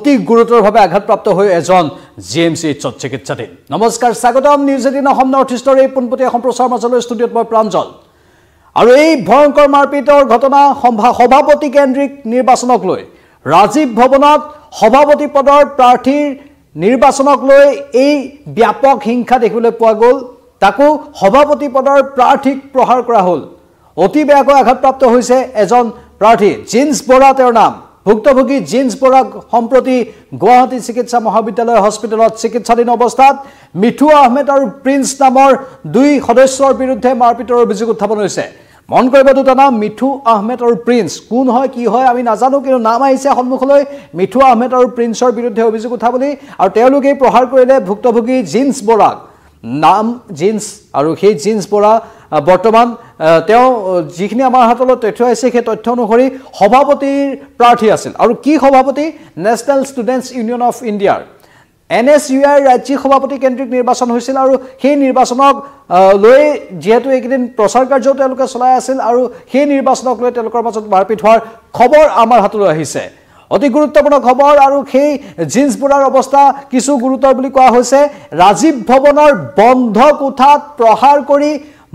অতি গুৰুতৰভাৱে আঘাতপ্ৰাপ্ত হৈ এজন জিএমচিএইচত চিকিৎসাধীন। নমস্কাৰ, স্বাগতম নিউজ 18 অসম নৰ্থ ইষ্টৰ এই পোনপটীয়া সম্প্ৰচাৰ মাজলৈ ষ্টুডিঅ'ত মই প্ৰাঞ্জল। আৰু এই ভয়ংকৰ মাৰপিটৰ ঘটনা সভাপতি কেন্দ্ৰিক নিৰ্বাচনক লৈ ৰাজীৱ ভৱনত সভাপতি পদৰ প্ৰাৰ্থীৰ নিৰ্বাচনক লৈ এই ব্যাপক হিংসা দেখিবলৈ পোৱা গ'ল। তাকো সভাপতি পদৰ প্ৰাৰ্থীক প্ৰহাৰ কৰা হ'ল। অতি বেয়াকৈ আঘাতপ্ৰাপ্ত হৈছে এজন প্ৰাৰ্থী, জিন্স বৰা তেওঁৰ নাম। ভুক্তভোগী জিন্স বৰাক সম্প্ৰতি গুৱাহাটী চিকিৎসা মহাবিদ্যালয় হস্পিটেলত চিকিৎসাধীন অৱস্থাত মিঠু আহমেদ আৰু প্ৰিন্স নামৰ দুই সদস্যৰ বিৰুদ্ধে মাৰপিটৰ অভিযোগ উত্থাপন হৈছে। মন কৰিব দুটা নাম, মিঠু আহমেদ আৰু প্ৰিন্স। কোন হয় কি হয় আমি নাজানো, কিন্তু নাম আহিছে সন্মুখলৈ মিঠু আহমেদ আৰু প্ৰিন্সৰ বিৰুদ্ধে অভিযোগ উঠাবলৈ। আৰু তেওঁলোকেই প্ৰহাৰ কৰিলে ভুক্তভোগী জিন্স বৰাক। নাম জিন্স আৰু সেই জিন্স বৰা বৰ্তমান তেওঁ যিখিনি আমাৰ হাতলৈ তথ্য আহিছে সেই তথ্য অনুসৰি সভাপতিৰ প্ৰাৰ্থী আছিল। আৰু কি সভাপতি? নেশ্যনেল ষ্টুডেণ্টছ ইউনিয়ন অফ ইণ্ডিয়াৰ NSUIৰ ৰাজ্যিক সভাপতি কেন্দ্ৰিক নিৰ্বাচন হৈছিল। আৰু সেই নিৰ্বাচনক লৈ যিহেতু এইকেইদিন প্ৰচাৰ কাৰ্যও তেওঁলোকে চলাই আছিল, আৰু সেই নিৰ্বাচনক লৈ তেওঁলোকৰ মাজত মাৰপিট হোৱাৰ খবৰ আমাৰ হাতলৈ আহিছে। অতি গুৰুত্বপূৰ্ণ খবৰ। আৰু সেই জিন্স বৰাৰ অৱস্থা কিছু গুৰুতৰ বুলি কোৱা হৈছে। ৰাজীৱ ভৱনৰ বন্ধ কোঠাত প্ৰহাৰ কৰি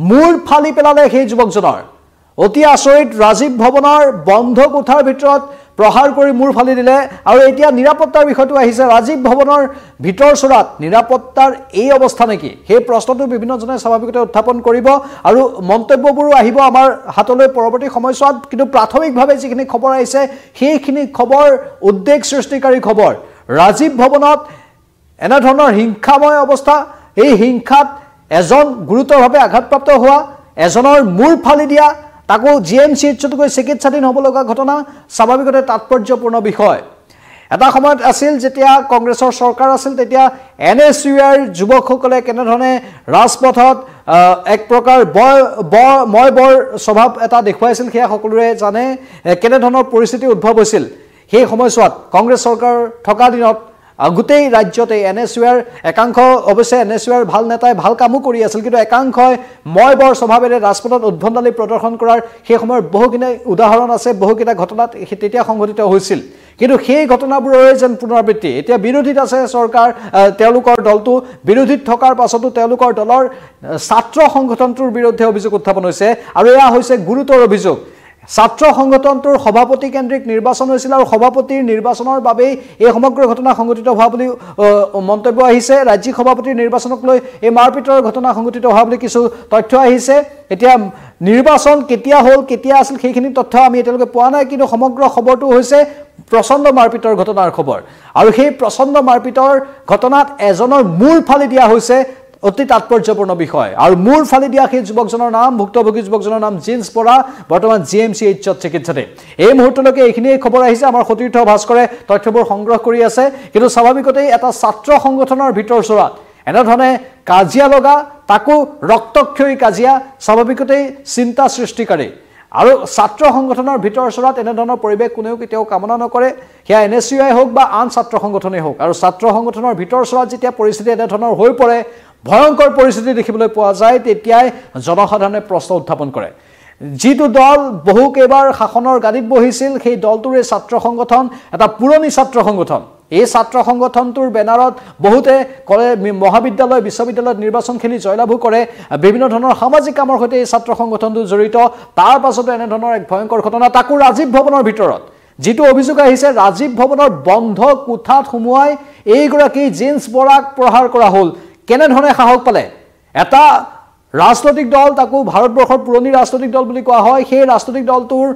মূৰ ফালি পেলালে সেই যুৱকজনৰ। অতি আচৰিত, ৰাজীৱ ভৱনৰ বন্ধ কোঠাৰ ভিতৰত প্ৰহাৰ কৰি মূৰ ফালি দিলে। আৰু এতিয়া নিৰাপত্তাৰ বিষয়টো আহিছে। ৰাজীৱ ভৱনৰ ভিতৰ চোৰাত নিৰাপত্তাৰ এই অৱস্থা নেকি, সেই প্ৰশ্নটো বিভিন্নজনে স্বাভাৱিকতে উত্থাপন কৰিব আৰু মন্তব্যবোৰো আহিব আমাৰ হাতলৈ পৰৱৰ্তী সময়ছোৱাত। কিন্তু প্ৰাথমিকভাৱে যিখিনি খবৰ আহিছে সেইখিনি খবৰ উদ্বেগ সৃষ্টিকাৰী খবৰ। ৰাজীৱ ভৱনত এনেধৰণৰ হিংসাময় অৱস্থা, এই হিংসাত এজন গুৰুতৰভাৱে আঘাতপ্ৰাপ্ত হোৱা, এজনৰ মূৰ ফালি দিয়া, তাকো GMCHত গৈ চিকিৎসাধীন হ'ব লগা ঘটনা স্বাভাৱিকতে তাৎপৰ্যপূৰ্ণ বিষয়। এটা সময়ত আছিল যেতিয়া কংগ্ৰেছৰ চৰকাৰ আছিল, তেতিয়া NSUIৰ যুৱকসকলে কেনেধৰণে ৰাজপথত এক প্ৰকাৰ মই বৰ স্বভাৱ এটা দেখুৱাইছিল সেয়া সকলোৰে জানে। কেনেধৰণৰ পৰিস্থিতি উদ্ভৱ হৈছিল সেই সময়ছোৱাত কংগ্ৰেছ চৰকাৰ থকা দিনত গোটেই ৰাজ্যতে NSUIৰ একাংশ, অৱশ্যে NSUIৰ ভাল নেতাই ভাল কামো কৰি আছিল, কিন্তু একাংশই মই বৰ স্বভাৱেৰে ৰাজপথত উদ্ভণ্ডালি প্ৰদৰ্শন কৰাৰ সেই সময়ৰ বহুখিনি উদাহৰণ আছে, বহুকেইটা ঘটনাত তেতিয়া সংঘটিত হৈছিল। কিন্তু সেই ঘটনাবোৰৰে যেন পুনৰাবৃত্তি। এতিয়া বিৰোধীত আছে চৰকাৰ, তেওঁলোকৰ দলটো বিৰোধীত থকাৰ পাছতো তেওঁলোকৰ দলৰ ছাত্ৰ সংগঠনটোৰ বিৰুদ্ধে অভিযোগ উত্থাপন হৈছে। আৰু এয়া হৈছে গুৰুতৰ অভিযোগ। ছাত্ৰ সংগঠনটোৰ সভাপতি কেন্দ্ৰিক নিৰ্বাচন হৈছিল আৰু সভাপতিৰ নিৰ্বাচনৰ বাবেই এই সমগ্ৰ ঘটনা সংঘটিত হোৱা বুলি মন্তব্য আহিছে। ৰাজ্যিক সভাপতিৰ নিৰ্বাচনক লৈ এই মাৰপিটৰ ঘটনা সংঘটিত হোৱা বুলি কিছু তথ্য আহিছে। এতিয়া নিৰ্বাচন কেতিয়া হ'ল, কেতিয়া আছিল সেইখিনি তথ্য আমি এতিয়ালৈকে পোৱা নাই, কিন্তু সমগ্ৰ খবৰটো হৈছে প্ৰচণ্ড মাৰপিটৰ ঘটনাৰ খবৰ। আৰু সেই প্ৰচণ্ড মাৰপিটৰ ঘটনাত এজনৰ মূৰ ফালি দিয়া হৈছে, অতি তাৎপৰ্যপূৰ্ণ বিষয়। আৰু মূৰ ফালি দিয়া সেই যুৱকজনৰ নাম, ভুক্তভোগী যুৱকজনৰ নাম জিন্স বৰা, বৰ্তমান GMCHত চিকিৎসাধীন। এই মুহূৰ্তলৈকে এইখিনিয়ে খবৰ আহিছে। আমাৰ সতীৰ্থ ভাস্কৰে তথ্যবোৰ সংগ্ৰহ কৰি আছে। কিন্তু স্বাভাৱিকতেই এটা ছাত্ৰ সংগঠনৰ ভিতৰ চোৰাত এনেধৰণে কাজিয়া লগা, তাকো ৰক্তক্ষয়ী কাজিয়া স্বাভাৱিকতেই চিন্তা সৃষ্টিকাৰী। আৰু ছাত্ৰ সংগঠনৰ ভিতৰ চোৰাত এনেধৰণৰ পৰিৱেশ কোনেও কেতিয়াও কামনা নকৰে, সেয়া NSUI হওক বা আন ছাত্ৰ সংগঠনেই হওক। আৰু ছাত্ৰ সংগঠনৰ ভিতৰ চোৰাত যেতিয়া পৰিস্থিতি এনেধৰণৰ হৈ পৰে, ভয়ংকৰ পৰিস্থিতি দেখিবলৈ পোৱা যায়, তেতিয়াই জনসাধাৰণে প্ৰশ্ন উত্থাপন কৰে। যিটো দল বহু কেইবাৰ শাসনৰ গাদীত বহিছিল, সেই দলটোৰে ছাত্ৰ সংগঠন এটা পুৰণি ছাত্ৰ সংগঠন। এই ছাত্ৰ সংগঠনটোৰ বেনাৰত বহুতে মহাবিদ্যালয়, বিশ্ববিদ্যালয়ত নিৰ্বাচন খেলি জয়লাভো কৰে। বিভিন্ন ধৰণৰ সামাজিক কামৰ সৈতে এই ছাত্ৰ সংগঠনটো জড়িত। তাৰ পাছতো এনেধৰণৰ এক ভয়ংকৰ ঘটনা, তাকো ৰাজীৱ ভৱনৰ ভিতৰত। যিটো অভিযোগ আহিছে, ৰাজীৱ ভৱনৰ বন্ধ কোঠাত সোমোৱাই এইগৰাকী জিন্স বৰাক প্ৰহাৰ কৰা হ'ল। কেনেধৰণে সাহস পালে? এটা ৰাজনৈতিক দল, তাকো ভাৰতবৰ্ষৰ পুৰণি ৰাজনৈতিক দল বুলি কোৱা হয়, সেই ৰাজনৈতিক দলটোৰ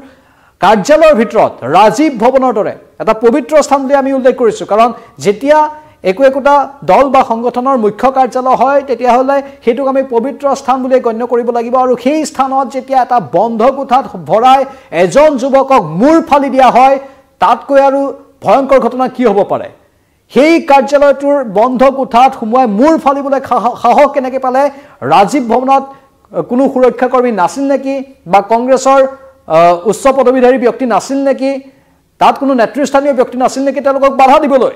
কাৰ্যালয়ৰ ভিতৰত ৰাজীৱ ভৱনৰ দৰে এটা পবিত্ৰ স্থান বুলি আমি উল্লেখ কৰিছোঁ। কাৰণ যেতিয়া একোটা দল বা সংগঠনৰ মুখ্য কাৰ্যালয় হয়, তেতিয়াহ'লে সেইটোক আমি পবিত্ৰ স্থান বুলি গণ্য কৰিব লাগিব। আৰু সেই স্থানত যেতিয়া এটা বন্ধ কোঠাত ভৰাই এজন যুৱকক মূৰ ফালি দিয়া হয়, তাতকৈ আৰু ভয়ংকৰ ঘটনা কি হ'ব পাৰে? সেই কাৰ্যালয়টোৰ বন্ধ কোঠাত সোমোৱাই মূৰ ফালিবলৈ সাহস কেনেকৈ পালে? ৰাজীৱ ভৱনত কোনো সুৰক্ষাকৰ্মী নাছিল নেকি, বা কংগ্ৰেছৰ উচ্চ পদবীধাৰী ব্যক্তি নাছিল নেকি, তাত কোনো নেতৃস্থানীয় ব্যক্তি নাছিল নেকি তেওঁলোকক বাধা দিবলৈ?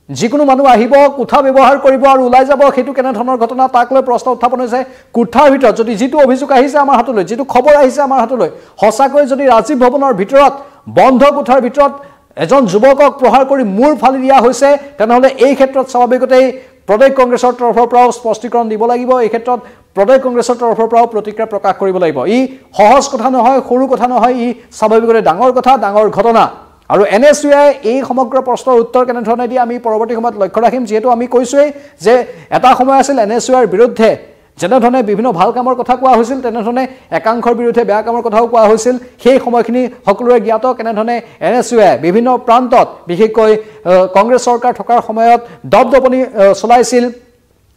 যিকোনো মানুহ আহিব, কোঠা ব্যৱহাৰ কৰিব আৰু ওলাই যাব, সেইটো কেনেধৰণৰ ঘটনা তাক লৈ প্ৰশ্ন উত্থাপন হৈছে। কোঠাৰ ভিতৰত যদি যিটো অভিযোগ আহিছে আমাৰ হাতলৈ, যিটো খবৰ আহিছে আমাৰ হাতলৈ, সঁচাকৈ যদি ৰাজীৱ ভৱনৰ ভিতৰত বন্ধ কোঠাৰ ভিতৰত এজন যুৱকক প্ৰহাৰ কৰি মূৰ ফালি দিয়া হৈছে তেনেহলে এই ক্ষেত্ৰত স্বাভাৱিকতেই প্ৰদেশ কংগ্ৰেছৰ তৰফৰ পৰাও স্পষ্টীকৰণ দিব লাগিব এই ক্ষেত্ৰত প্ৰদেশ কংগ্ৰেছৰ তৰফৰ পৰাও প্ৰতিক্ৰিয়া প্ৰকাশ কৰিব লাগিব ই সহজ কথা নহয় সৰু কথা নহয় ই স্বাভাৱিকতে ডাঙৰ কথা ডাঙৰ ঘটনা আৰু NSUৱে এই সমগ্ৰ প্ৰশ্নৰ উত্তৰ কেনেধৰণে দিয়ে আমি পৰৱৰ্তী সময়ত লক্ষ্য ৰাখিম যেহেতু আমি কৈছোৱেই যে এটা সময় আছিল NSUৰ বিৰুদ্ধে যেনেধৰণে বিভিন্ন ভাল কামৰ কথা কোৱা হৈছিল তেনেধৰণে একাংশৰ বিৰুদ্ধে বেয়া কামৰ কথাও কোৱা হৈছিল সেই সময়খিনি সকলোৰে জ্ঞাত কেনেধৰণে NSUৱে বিভিন্ন প্ৰান্তত বিশেষকৈ কংগ্ৰেছ চৰকাৰ থকাৰ সময়ত দপদপনি চলাইছিল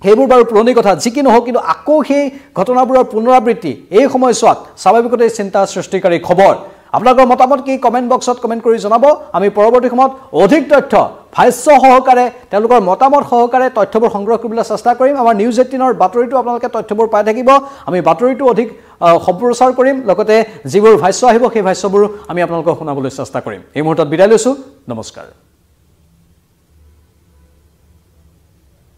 সেইবোৰ বাৰু পুৰণি কথা যি কি নহওক কিন্তু আকৌ সেই ঘটনাবোৰৰ পুনৰাবৃত্তি এই সময়ছোৱাত স্বাভাৱিকতে চিন্তা সৃষ্টিকাৰী খবৰ আপোনালোকৰ মতামত কি কমেন্ট বক্সত কমেন্ট কৰি জনাব আমি পৰৱৰ্তী সময়ত অধিক তথ্য ভাষ্য সহকাৰে তেওঁলোকৰ মতামত সহকাৰে তথ্যবোৰ সংগ্ৰহ কৰিবলৈ চেষ্টা কৰিম আমাৰ নিউজ 18ৰ বাতৰিটো আপোনালোকে তথ্যবোৰ পাই থাকিব আমি বাতৰিটো অধিক সম্প্ৰচাৰ কৰিম লগতে যিবোৰ ভাষ্য আহিব সেই ভাষ্যবোৰ আমি আপোনালোকক শুনাবলৈ চেষ্টা কৰিম এই মুহূৰ্তত বিদায় লৈছো নমস্কাৰ